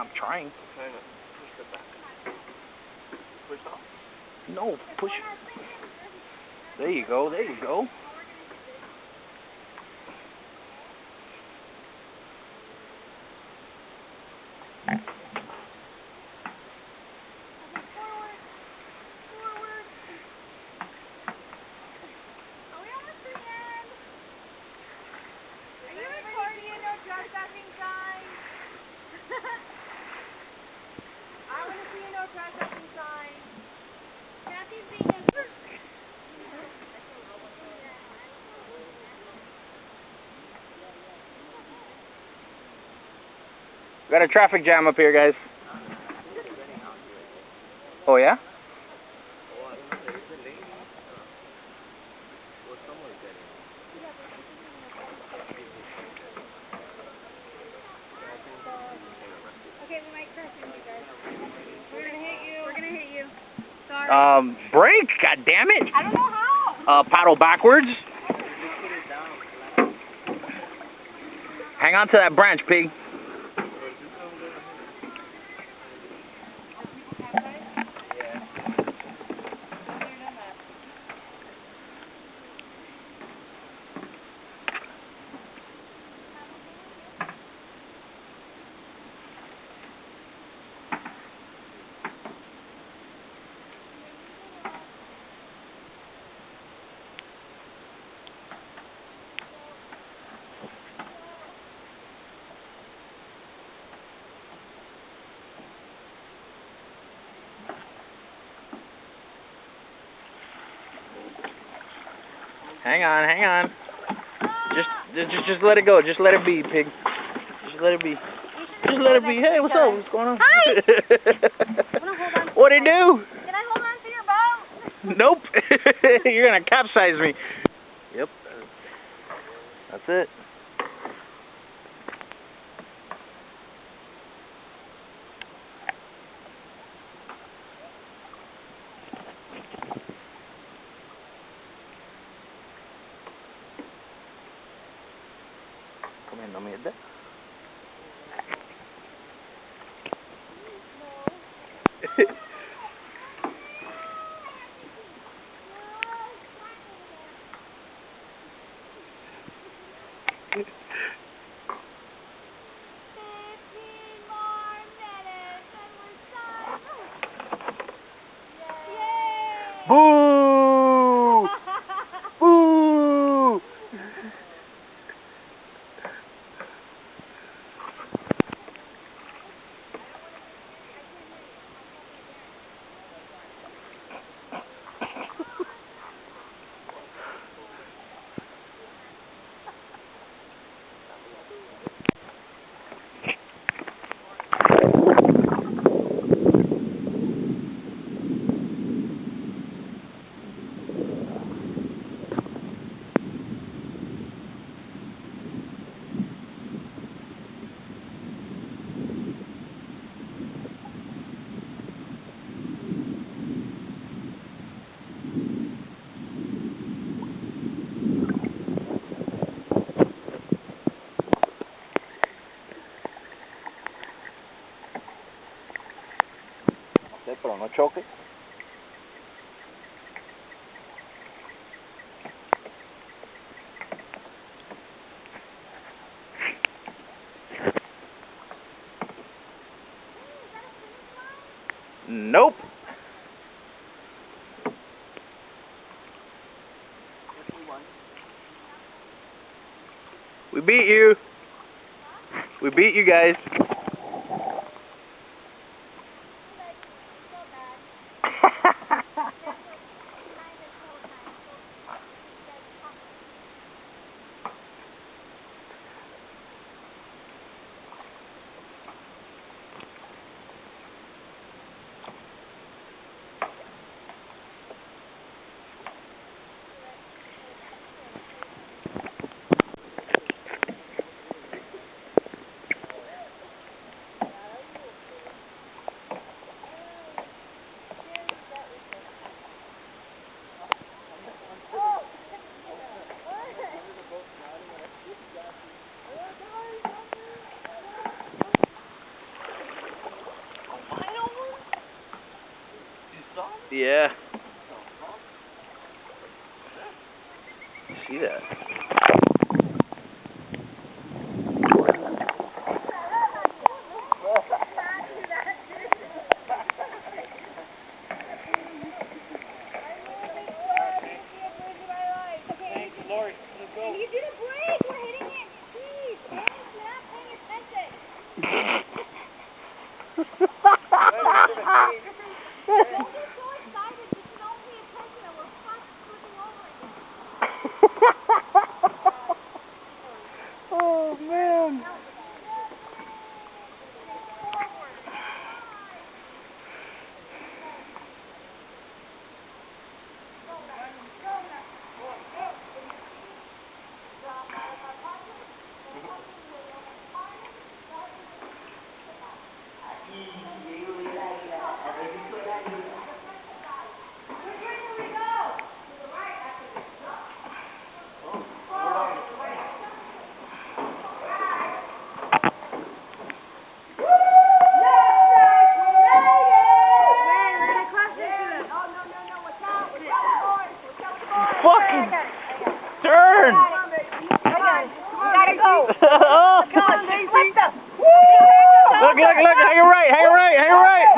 I'm trying. Push it back. Push off. No, push. There you go. There you go. Got a traffic jam up here, guys. Oh, yeah? Okay, we might crash into you guys. We're gonna hit you. We're gonna hit you. Sorry. Brake! God damn it! I don't know how. Paddle backwards. Hang on to that branch, pig. Hang on, hang on. Just let it go. Just let it be, pig. Just let it be. Just let it be. Hey, what's up? What's going on? Hi. What'd it do? Can I hold on to your boat? Nope. You're gonna capsize me. Yep. That's it. Come in, no me hit that. Boo! Boo! Pero no choque. Nope. We beat you. We beat you guys. Yeah. See that? Lori, let's go. And you did a break. We're hitting it. Jeez, man, you're not paying attention. Don't get so excited. Just don't pay attention, and we're fast flipping over again. Oh man. Fucking turn! Gotta go. Come on, Daisy. Look, hang right.